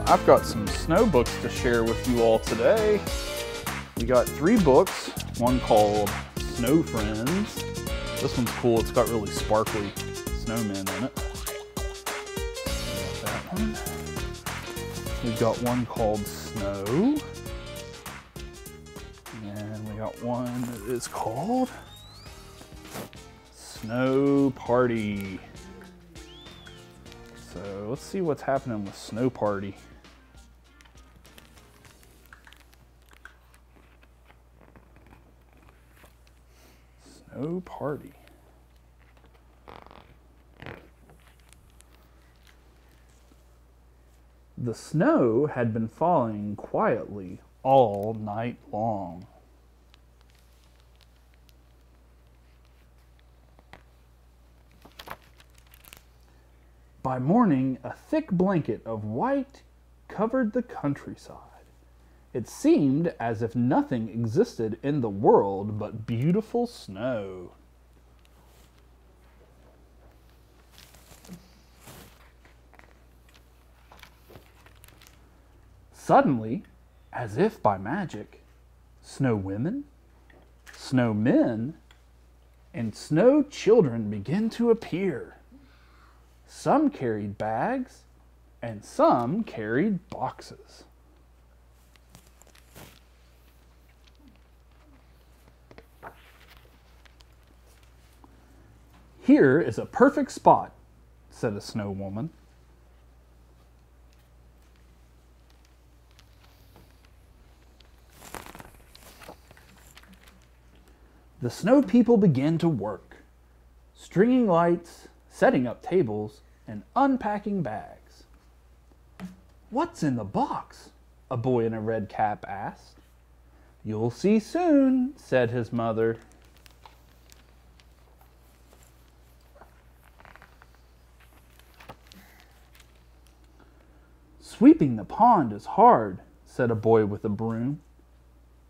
I've got some snow books to share with you all today. We got 3 books, one called Snow Friends. This one's cool, it's got really sparkly snowmen in it. That one. We've got one called Snow. And we got one that is called Snow Party. So let's see what's happening with Snow Party. Snow Party. The snow had been falling quietly all night long. By morning, a thick blanket of white covered the countryside. It seemed as if nothing existed in the world but beautiful snow. Suddenly, as if by magic, snow women, snow men, and snow children began to appear. Some carried bags, and some carried boxes. Here is a perfect spot, said a snow woman. The snow people began to work, stringing lights, setting up tables, and unpacking bags. "What's in the box?" a boy in a red cap asked. "You'll see soon," said his mother. "Sweeping the pond is hard," said a boy with a broom.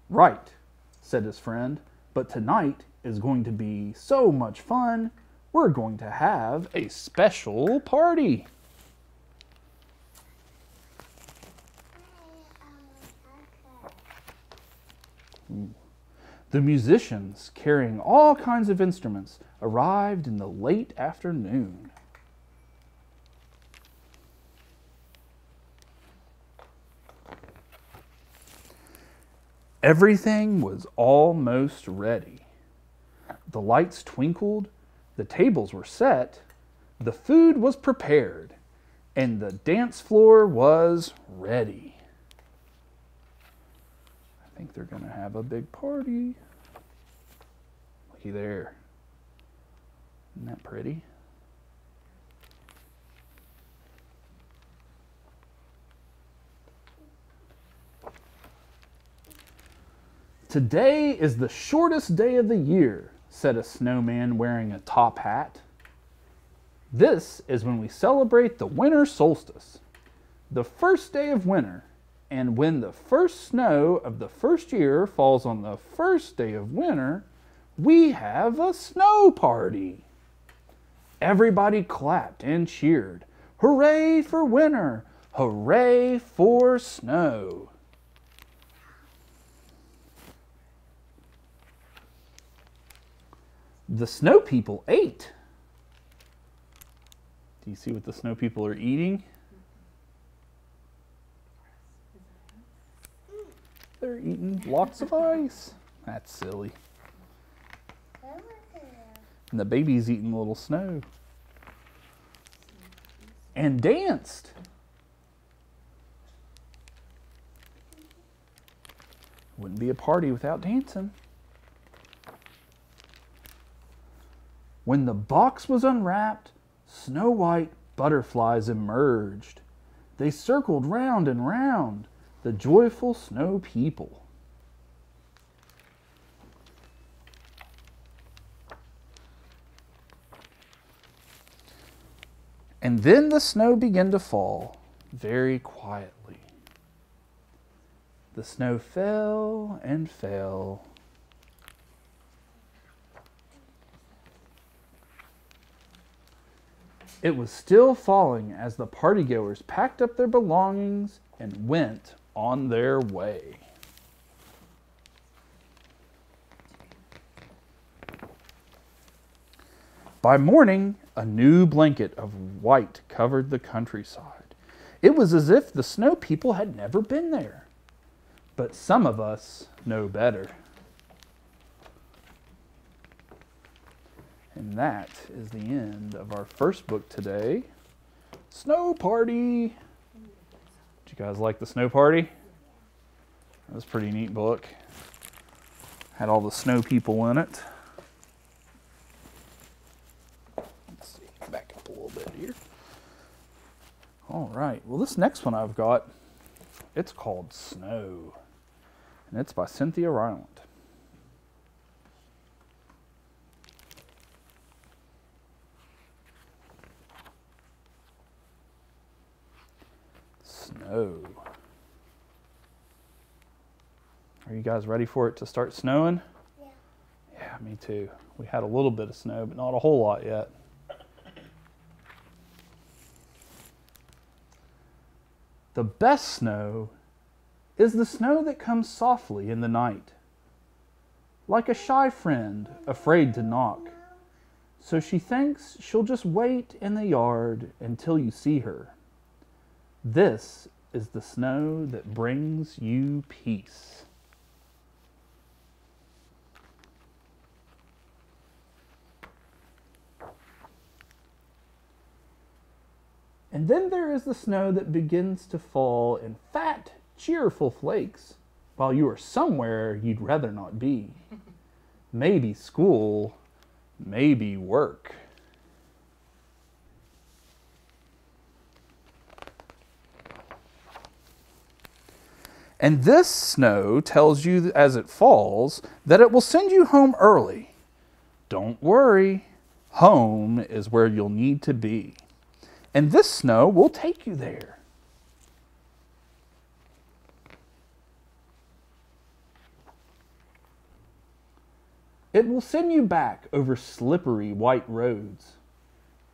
"Right," said his friend, "but tonight is going to be so much fun. We're going to have a special party." The musicians, carrying all kinds of instruments, arrived in the late afternoon. Everything was almost ready. The lights twinkled, the tables were set, the food was prepared, and the dance floor was ready. I think they're going to have a big party. Looky there. Isn't that pretty? "Today is the shortest day of the year," said a snowman wearing a top hat. "This is when we celebrate the winter solstice, the first day of winter, and when the first snow of the first year falls on the first day of winter, we have a snow party." Everybody clapped and cheered. "Hooray for winter! Hooray for snow!" The snow people ate. Do you see what the snow people are eating? They're eating blocks of ice. That's silly. And the baby's eating a little snow. And danced. Wouldn't be a party without dancing. When the box was unwrapped, snow-white butterflies emerged. They circled round and round the joyful snow people. And then the snow began to fall very quietly. The snow fell and fell. It was still falling as the partygoers packed up their belongings and went on their way. By morning, a new blanket of white covered the countryside. It was as if the snow people had never been there. But some of us know better. And that is the end of our first book today, Snow Party. Did you guys like the Snow Party? That was a pretty neat book. Had all the snow people in it. Let's see, back up a little bit here. All right, well this next one I've got, it's called Snow. And it's by Cynthia Ryland. Snow. Are you guys ready for it to start snowing? Yeah. Yeah, me too. We had a little bit of snow, but not a whole lot yet. The best snow is the snow that comes softly in the night, like a shy friend afraid to knock. So she thinks she'll just wait in the yard until you see her. This is the snow that brings you peace. And then there is the snow that begins to fall in fat, cheerful flakes while you are somewhere you'd rather not be. Maybe school, maybe work. And this snow tells you as it falls that it will send you home early. Don't worry, home is where you'll need to be. And this snow will take you there. It will send you back over slippery white roads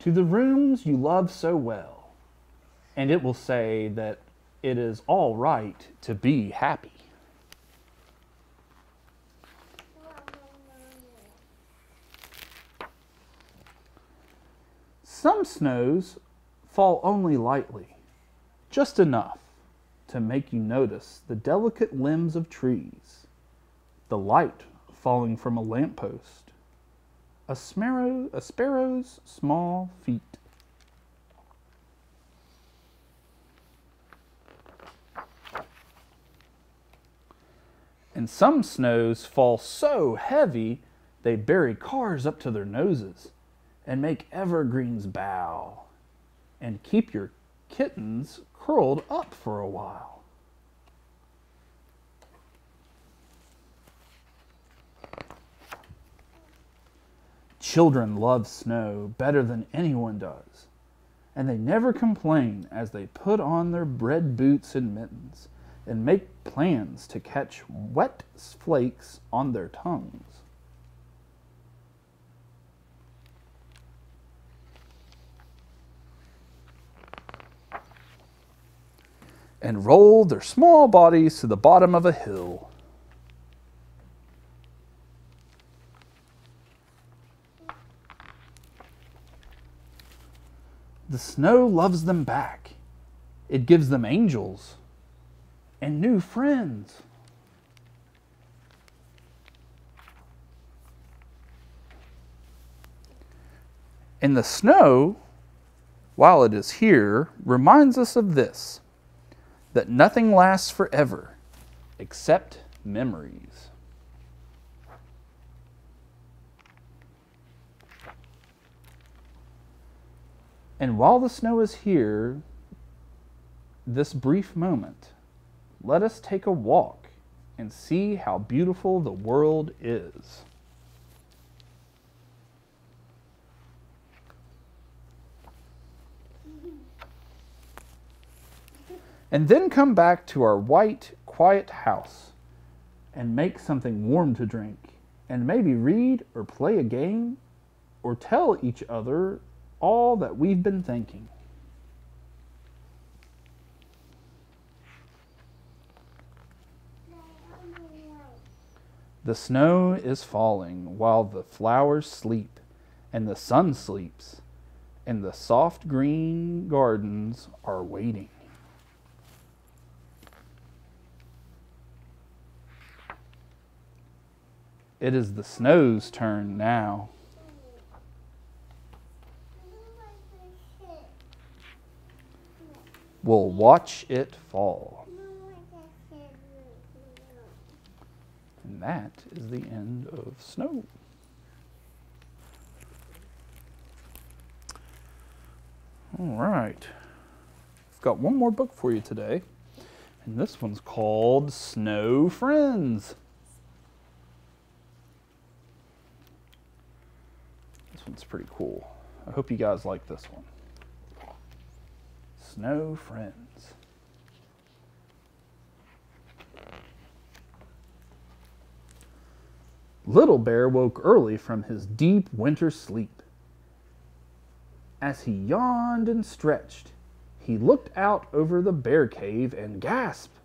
to the rooms you love so well. And it will say that it is all right to be happy. Some snows fall only lightly, just enough to make you notice the delicate limbs of trees, the light falling from a lamppost, a sparrow's small feet. And some snows fall so heavy they bury cars up to their noses and make evergreens bow and keep your kittens curled up for a while. Children love snow better than anyone does, and they never complain as they put on their red boots and mittens and make plans to catch wet flakes on their tongues. And roll their small bodies to the bottom of a hill. The snow loves them back. It gives them angels and new friends. And the snow, while it is here, reminds us of this, that nothing lasts forever except memories. And while the snow is here, this brief moment, let us take a walk and see how beautiful the world is. And then come back to our white, quiet house and make something warm to drink and maybe read or play a game or tell each other all that we've been thinking. The snow is falling while the flowers sleep, and the sun sleeps, and the soft green gardens are waiting. It is the snow's turn now. We'll watch it fall. And that is the end of Snow. All right. I've got one more book for you today, and this one's called Snow Friends. This one's pretty cool. I hope you guys like this one. Snow Friends. Little Bear woke early from his deep winter sleep. As he yawned and stretched, he looked out over the bear cave and gasped.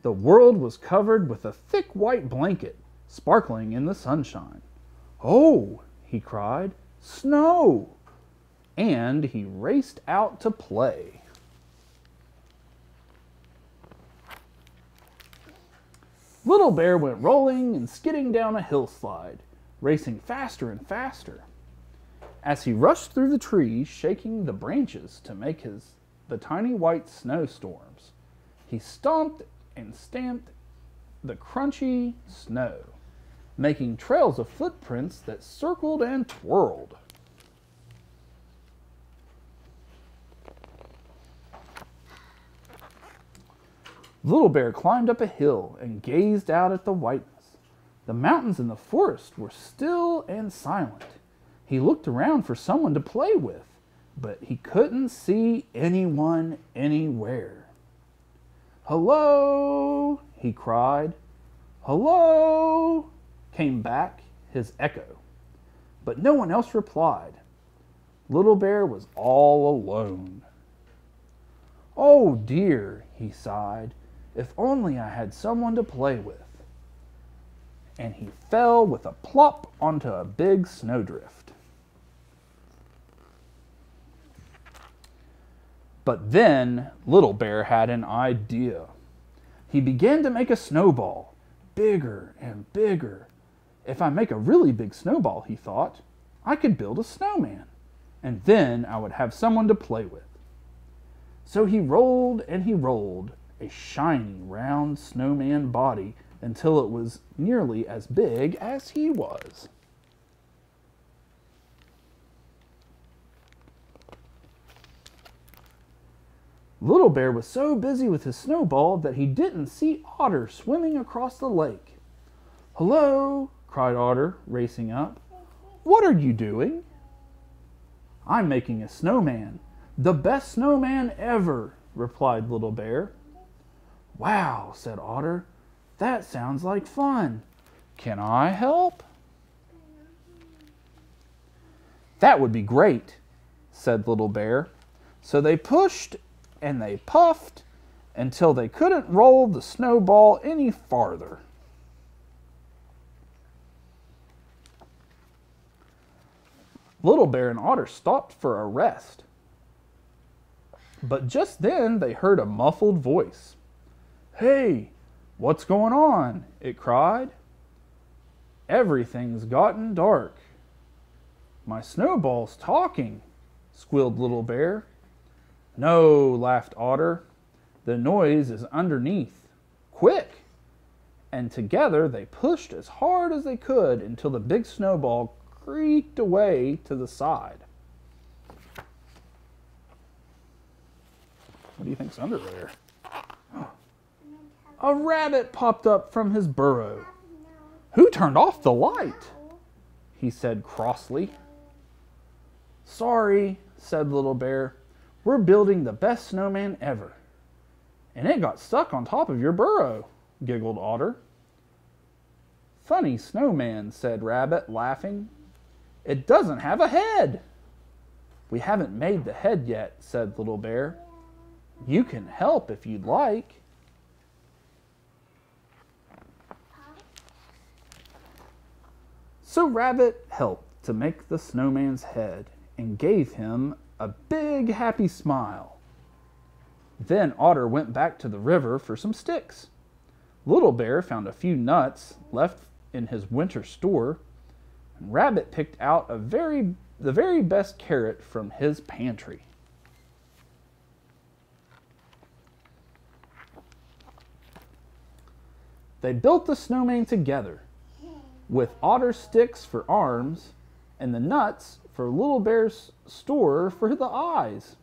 The world was covered with a thick white blanket, sparkling in the sunshine. "Oh," he cried, "snow!" And he raced out to play. Little Bear went rolling and skidding down a hillside, racing faster and faster. As he rushed through the trees, shaking the branches to make the tiny white snowstorms, he stomped and stamped the crunchy snow, making trails of footprints that circled and twirled. Little Bear climbed up a hill and gazed out at the whiteness. The mountains and the forest were still and silent. He looked around for someone to play with, but he couldn't see anyone anywhere. "Hello!" he cried. "Hello!" came back his echo, but no one else replied. Little Bear was all alone. "Oh dear," he sighed. "If only I had someone to play with." And he fell with a plop onto a big snowdrift. But then Little Bear had an idea. He began to make a snowball, bigger and bigger. If I make a really big snowball, he thought, I could build a snowman, and then I would have someone to play with. So he rolled and he rolled, a shiny, round snowman body until it was nearly as big as he was. Little Bear was so busy with his snowball that he didn't see Otter swimming across the lake. "Hello!" cried Otter, racing up. "What are you doing?" "I'm making a snowman, the best snowman ever," replied Little Bear. "Wow," said Otter, "that sounds like fun. Can I help?" "That would be great," said Little Bear. So they pushed and they puffed until they couldn't roll the snowball any farther. Little Bear and Otter stopped for a rest. But just then they heard a muffled voice. "Hey, what's going on?" it cried. "Everything's gotten dark." "My snowball's talking," squealed Little Bear. "No," laughed Otter. "The noise is underneath. Quick!" And together they pushed as hard as they could until the big snowball creaked away to the side. What do you think's under there? A rabbit popped up from his burrow. "Who turned off the light?" he said crossly. "Sorry," said Little Bear. "We're building the best snowman ever." "And it got stuck on top of your burrow," giggled Otter. "Funny snowman," said Rabbit, laughing. "It doesn't have a head." "We haven't made the head yet," said Little Bear. "You can help if you'd like." So Rabbit helped to make the snowman's head and gave him a big happy smile. Then Otter went back to the river for some sticks. Little Bear found a few nuts left in his winter store, and Rabbit picked out the very best carrot from his pantry. They built the snowman together, with Otter's sticks for arms and the nuts for Little Bear's store for the eyes.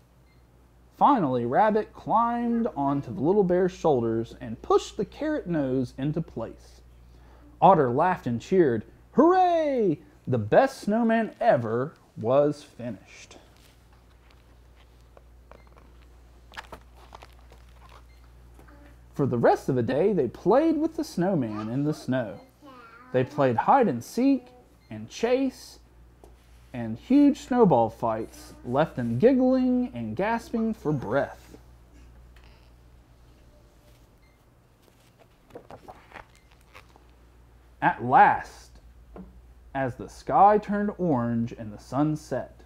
Finally, Rabbit climbed onto the Little Bear's shoulders and pushed the carrot nose into place. Otter laughed and cheered. Hooray! The best snowman ever was finished. For the rest of the day, they played with the snowman in the snow. They played hide and seek and chase, and huge snowball fights left them giggling and gasping for breath. At last, as the sky turned orange and the sun set,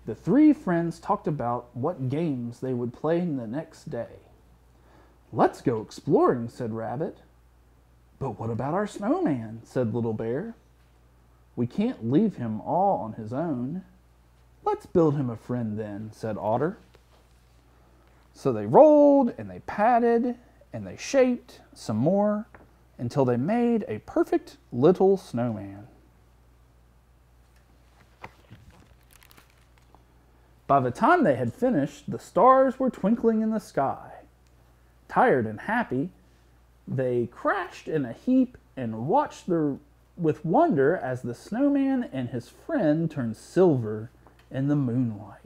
the three friends talked about what games they would play the next day. Let's go exploring, said Rabbit. But what about our snowman, said Little Bear. We can't leave him all on his own. Let's build him a friend then, said Otter. So they rolled and they patted and they shaped some more until they made a perfect little snowman. By the time they had finished, the stars were twinkling in the sky. Tired and happy, they crashed in a heap and watched with wonder as the snowman and his friend turned silver in the moonlight.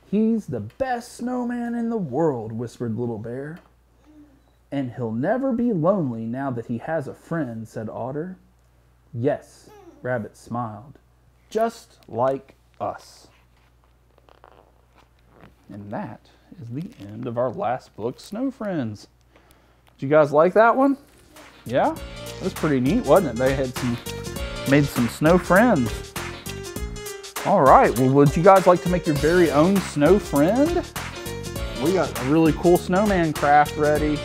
He's the best snowman in the world, whispered Little Bear. And he'll never be lonely now that he has a friend, said Otter. Yes, Rabbit smiled, just like us. And that is the end of our last book, Snow Friends. Did you guys like that one? Yeah? It was pretty neat, wasn't it? They had made some snow friends. All right, well, would you guys like to make your very own snow friend? We got a really cool snowman craft ready.